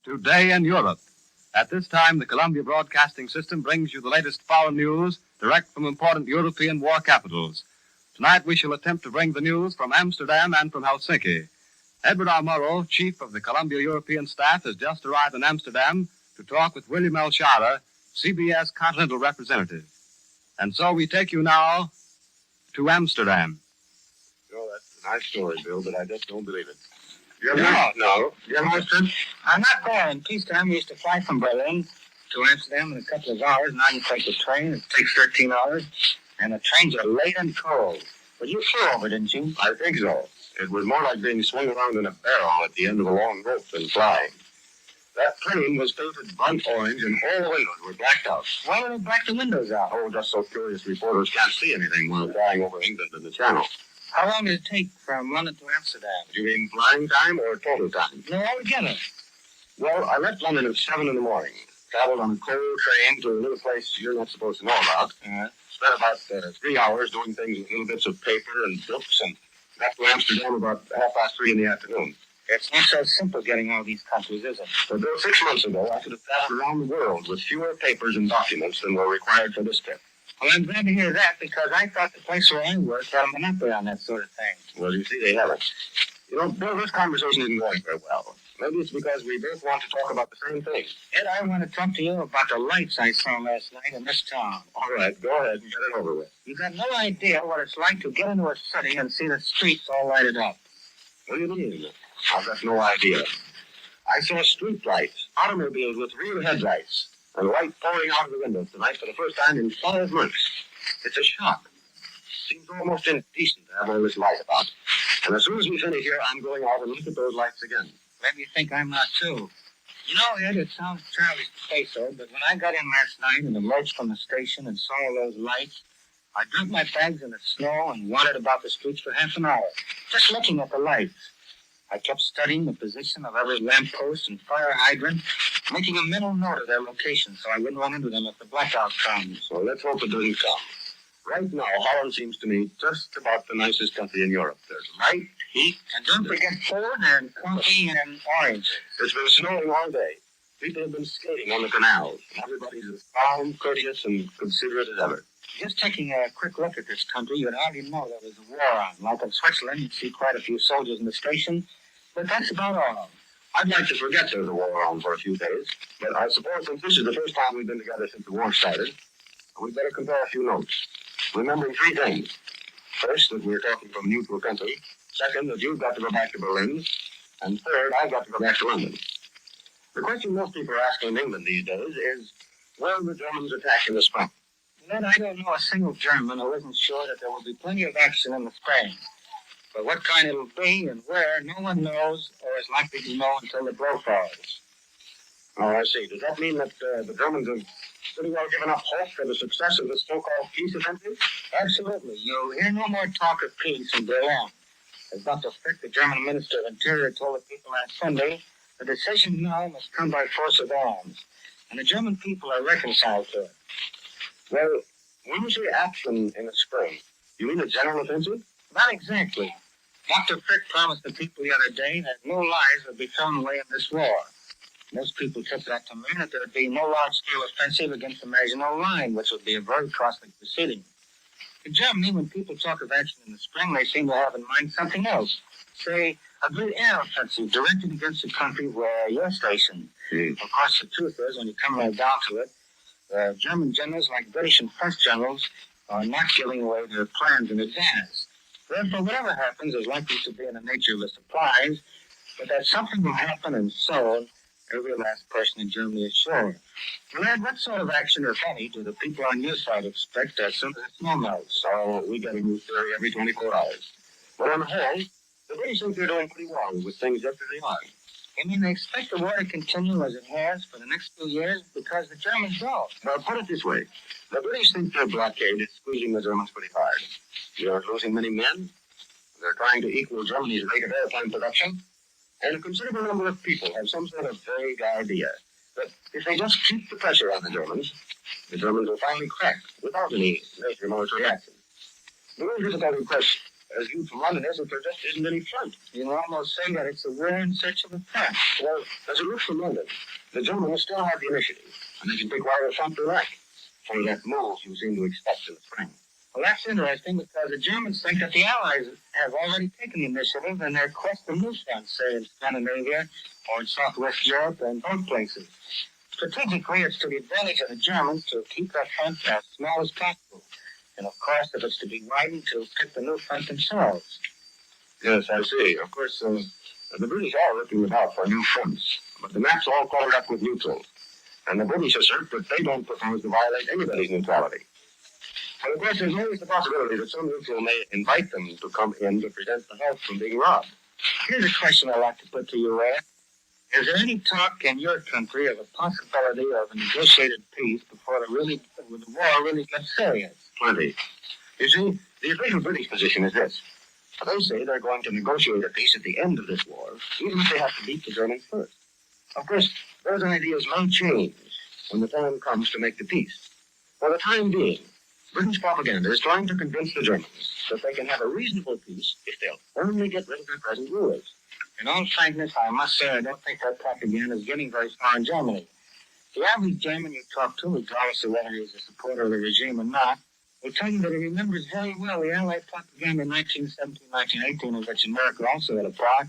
Today in Europe. At this time, the Columbia Broadcasting System brings you the latest foreign news direct from important European war capitals. Tonight we shall attempt to bring the news from Amsterdam and from Helsinki. Edward R. Murrow, chief of the Columbia European staff, has just arrived in Amsterdam to talk with William L. Shirer, CBS Continental representative. And so we take you now to Amsterdam. Oh, that's a nice story, Bill, but I just don't believe it. You're I'm not there. In peacetime, we used to fly from Berlin to Amsterdam in a couple of hours. Now you take the train. It takes 13 hours. And the trains are late and cold. Well, you flew over, didn't you? I think so. It was more like being swung around in a barrel at the end of a long rope than flying. That plane was painted bright orange and all the windows were blacked out. Why would they black the windows out? Oh, just so curious reporters can't see anything while flying over England and the Channel. How long did it take from London to Amsterdam? Do you mean flying time or total time? No, altogether. Well, I left London at 7 in the morning. Traveled on a coal train to a little place you're not supposed to know about. Spent about 3 hours doing things with little bits of paper and books and got to Amsterdam about 3:30 in the afternoon. It's not so simple getting all these countries, is it? But about 6 months ago, I could have traveled around the world with fewer papers and documents than were required for this trip. Well, I'm glad to hear that because I thought the place where I worked had a monopoly on that sort of thing. Well, you see, they haven't. You know, Bill, this conversation isn't going very well. Maybe it's because we both want to talk about the same thing. Ed, I want to talk to you about the lights I saw last night in this town. All right, go ahead and get it over with. You got no idea what it's like to get into a city and see the streets all lighted up. What do you mean? I've got no idea. I saw street lights, automobiles with real headlights, and light pouring out of the windows tonight for the first time in 5 months. It's a shock. Seems almost indecent to have all this light about. And as soon as we finish here, I'm going out and look at those lights again. Maybe you think I'm not, too. You know, Ed, it sounds childish to say so, but when I got in last night and emerged from the station and saw all those lights, I dropped my bags in the snow and wandered about the streets for half an hour, just looking at the lights. I kept studying the position of every lamppost and fire hydrant, making a mental note of their location so I wouldn't run into them if the blackout comes. Well, let's hope it doesn't come. Right now, Holland seems to me just about the nicest country in Europe. There's light, heat, and don't forget food and coffee and oranges. It's been snowing all day. People have been skating on the canals. Everybody's as calm, courteous, and considerate as ever. Just taking a quick look at this country, you'd hardly know there was a war on. Like in Switzerland, you'd see quite a few soldiers in the station, but that's about all. I'd like to forget there's a war on for a few days, but I suppose since this is the first time we've been together since the war started, we'd better compare a few notes. Remembering 3 things. First, that we're talking from a neutral country. Second, that you've got to go back to Berlin. And third, I've got to go back to London. The question most people are asking in England these days is, will the Germans attack in the spring? Then I don't know a single German who isn't sure that there will be plenty of action in the spring. But what kind it'll be and where, no one knows or is likely to know until the blow falls. Oh, I see. Does that mean that the Germans have pretty well given up hope for the success of the so-called peace offensive? Absolutely. You'll hear no more talk of peace in Berlin. As Dr. Frick, the German Minister of Interior, told the people last Sunday, the decision now must come by force of arms. And the German people are reconciled to it. Well, when you say action in the spring, you mean a general offensive? Not exactly. Dr. Frick promised the people the other day that no lives would be thrown away in this war. Most people took that to mean that there would be no large-scale offensive against the Maginot Line, which would be a very costly proceeding. In Germany, when people talk of action in the spring, they seem to have in mind something else. Say, a great air offensive directed against the country where you're stationed. Of course, the truth is, when you come right down to it, German generals, like British and French generals, are not giving away their plans in advance. Therefore, whatever happens is likely to be in the nature of a surprise, but that something will happen, and so every last person in Germany is sure. Lad, what sort of action, if any, do the people on your side expect as soon as the snow melts? So we get a new theory every 24 hours. But on the whole, the British think they're doing pretty well with things just as they are. You mean they expect the war to continue as it has for the next few years because the Germans don't? Well, put it this way. The British think their blockade is squeezing the Germans pretty hard. They are losing many men. They're trying to equal Germany's rate of airplane production. And a considerable number of people have some sort of vague idea that if they just keep the pressure on the Germans will finally crack without any major military action. The real difficulty, of course, as viewed from London is that there just isn't any front. You can almost say that it's a war in search of a front. Well, as it looks from London, the Germans still have the initiative, and they can pick whatever front they like for that move you seem to expect in the spring. Well, that's interesting because the Germans think that the Allies have already taken the initiative in their quest for new fronts, say in Scandinavia or in Southwest Europe and both places. Strategically, it's to the advantage of the Germans to keep their front as small as possible. And, of course, if it's to be widened, to pick the new front themselves. Yes, I see. Of course, the British are looking about for new fronts, but the map's all colored up with neutrals. And the British assert that they don't propose to violate anybody's neutrality. But, of course, there's always the possibility that some neutral may invite them to come in to prevent the house from being robbed. Here's a question I'd like to put to you, Ed. Is there any talk in your country of a possibility of a negotiated peace before the war really gets serious? Plenty. You see, the official British position is this. They say they're going to negotiate a peace at the end of this war, even if they have to beat the Germans first. Of course, those ideas may change when the time comes to make the peace. For the time being, British propaganda is trying to convince the Germans that they can have a reasonable peace if they'll only get rid of their present rulers. In all frankness, I must say I don't think that propaganda is getting very far in Germany. The average German you talk to, regardless of whether he's a supporter of the regime or not, will tell you that he remembers very well the Allied propaganda in 1917-1918, in which America also had a part,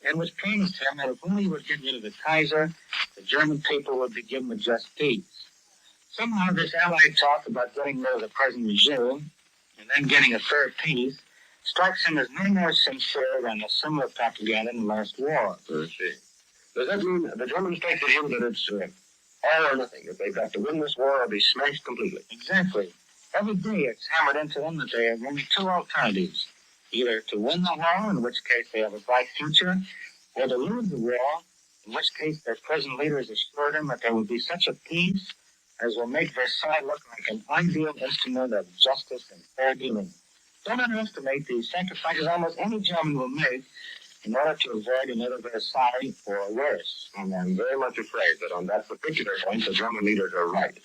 and which promised him that if only he would get rid of the Kaiser, the German people would be given a just peace. Somehow this Allied talk about getting rid of the present regime and then getting a fair peace strikes him as no more sincere than the similar propaganda in the last war. I see. Does that mean the Germans take the view that it's all or nothing, that they've got to win this war or be smashed completely? Exactly. Every day it's hammered into them that they have only two alternatives. Either to win the war, in which case they have a bright future, or to lose the war, in which case their present leaders assured them that there will be such a peace as will make Versailles look like an ideal instrument of justice and fair dealing. Don't underestimate the sacrifices almost any German will make in order to avoid another Versailles or worse. And I'm very much afraid that on that particular point, the German leaders are right.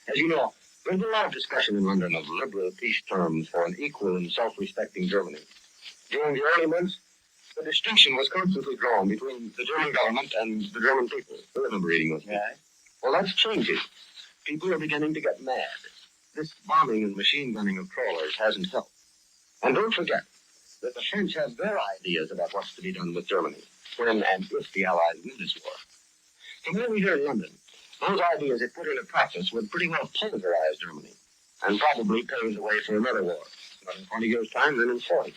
As you know, there's a lot of discussion in London of liberal peace terms for an equal and self-respecting Germany. During the early months, the distinction was constantly drawn between the German government and the German people. I remember reading those. Yeah. Well, that's changing. People are beginning to get mad. This bombing and machine gunning of trawlers hasn't helped. And don't forget that the French have their ideas about what's to be done with Germany when and if the Allies win this war. From what we hear in London, those ideas, if put into practice, would pretty well pulverize Germany and probably pave the way for another war. Not in 20 years' time, then in 40.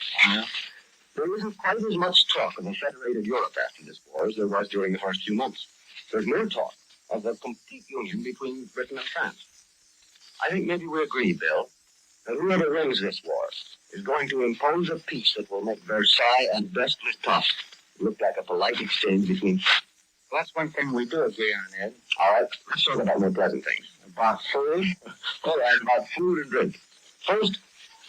There isn't quite as much talk of a federated Europe after this war as there was during the first few months. There's more talk of a complete union between Britain and France. I think maybe we agree, Bill, that whoever wins this war is going to impose a peace that will make Versailles and Brest-Litovsk look like a polite exchange between... Well, that's one thing we do agree on, Ed. All right, let's talk about more pleasant things. About food? All right, about food and drink. First,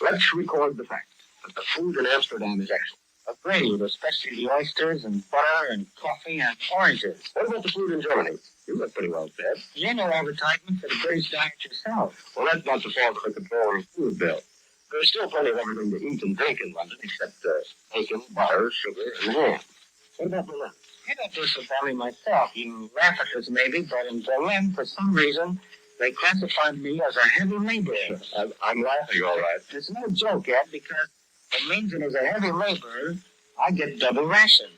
let's record the fact that the food in Amsterdam is excellent. Agreed, especially the oysters and butter and coffee and oranges. What about the food in Germany? You look pretty well fed. You're no advertisement for the British diet yourself. Well, that's not the fault of the controller of food, Bill. There's still plenty of everything to eat and drink in London, except bacon, butter, sugar, and ham. What about Berlin? I don't do so badly myself. You laugh at this maybe, but in Berlin, for some reason, they classified me as a heavy laborer. I'm laughing, all right. It's no joke, Ed, because it means that as a heavy laborer, I get double rations.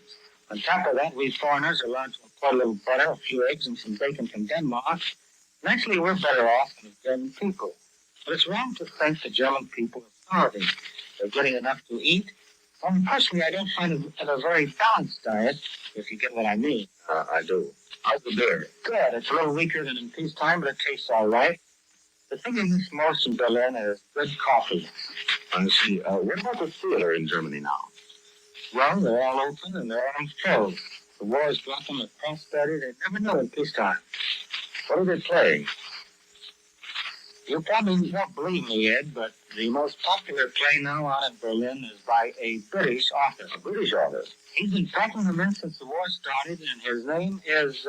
On top of that, we foreigners are allowed to import a little butter, a few eggs, and some bacon from Denmark. Naturally, we're better off than the German people. But it's wrong to think the German people are starving. They're getting enough to eat. Personally, I don't find it a very balanced diet, if you get what I mean. I do. How's the beer? Good. It's a little weaker than in peacetime, but it tastes all right. The thing I miss most in Berlin is good coffee. I see. What about the theater in Germany now? Well, they're all open and they're all filled. The war has brought them a prosperity they never knew in peacetime. What are they playing? You probably won't believe me, Ed, but the most popular play now out in Berlin is by a British author. A British author? He's been backing them in since the war started, and his name is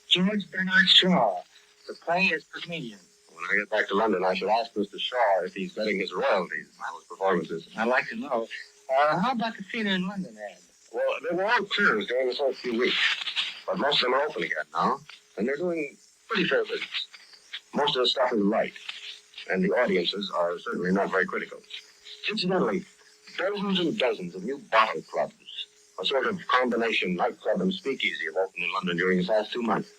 George Bernard Shaw. The play is Comedian. When When I get back to London, I should ask Mr. Shaw if he's getting his royalties on those performances. I'd like to know. How about the theater in London, Ed? Well, they were all closed during the first few weeks, but most of them are open again now, and they're doing pretty fair business. Most of the stuff is light, and the audiences are certainly not very critical. Incidentally, dozens and dozens of new bottle clubs, a sort of combination nightclub and speakeasy, have opened in London during the past 2 months.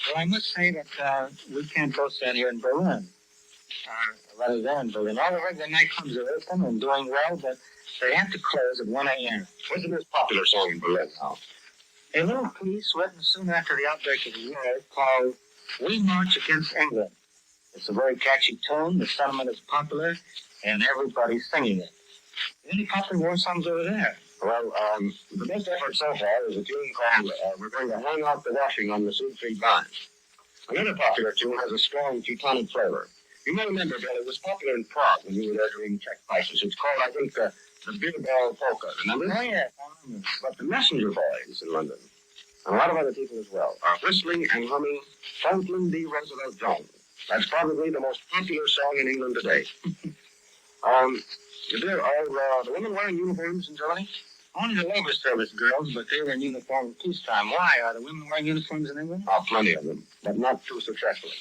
Well, I must say that we can't boast that here in Berlin. Rather than Berlin. All the regular nightclubs are open and doing well, but they have to close at 1 a.m. What's the most popular song in Berlin now? A little piece written soon after the outbreak of the war called We March Against England. It's a very catchy tune, the sentiment is popular, and everybody's singing it. Any popular war songs over there? Well, the best effort so far is a tune called We're Going to Hang Out the Washing on the Siegfried Line. Another popular tune has a strong Teutonic flavor. You may remember, Bill, it was popular in Prague when you were there during Czech crisis. It's called, I think, the Beer Bell Polka, remember? Oh, yes, I remember. But the Messenger Boys in London, and a lot of other people as well, are whistling and humming Franklin D. Roosevelt Jones. That's probably the most popular song in England today. Are the women wearing uniforms in Germany? Only the labor service girls, but they were in uniform in peacetime. Why? Are the women wearing uniforms in England? Oh, plenty of them, but not too successfully.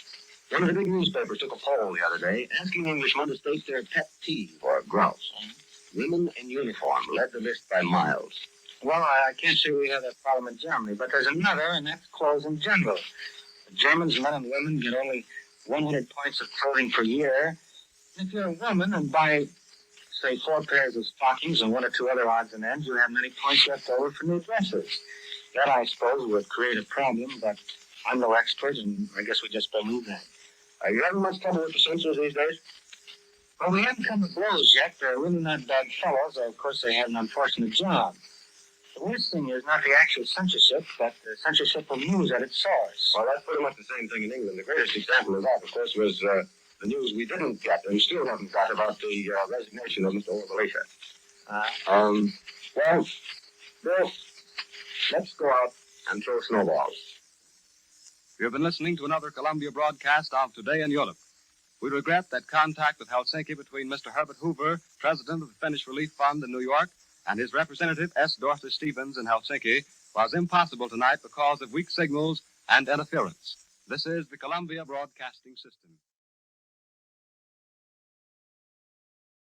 One of the big newspapers took a poll the other day asking Englishmen to state their pet peeve or grouse. Women in uniform led the list by miles. Well, I can't say we have that problem in Germany, but there's another, and that's clothes in general. The Germans, men and women, get only 100 points of clothing per year. If you're a woman and buy, say, 4 pairs of stockings and 1 or 2 other odds and ends, you have many points left over for new dresses. That, I suppose, would create a problem, but I'm no expert, and I guess we just believe that. Are you having much trouble with the censors these days? Well, we haven't come to blows yet. They're really not bad fellows. Of course, they have an unfortunate job. The worst thing is not the actual censorship, but the censorship of news at its source. Well, that's pretty much the same thing in England. The greatest example of that, of course, was the news we didn't get and still haven't got about the resignation of Mr. Orwellisha. Well, Bill, let's go out and throw snowballs. You have been listening to another Columbia broadcast of Today in Europe. We regret that contact with Helsinki between Mr. Herbert Hoover, president of the Finnish Relief Fund in New York, and his representative, S. Dorothy Stevens, in Helsinki, was impossible tonight because of weak signals and interference. This is the Columbia Broadcasting System.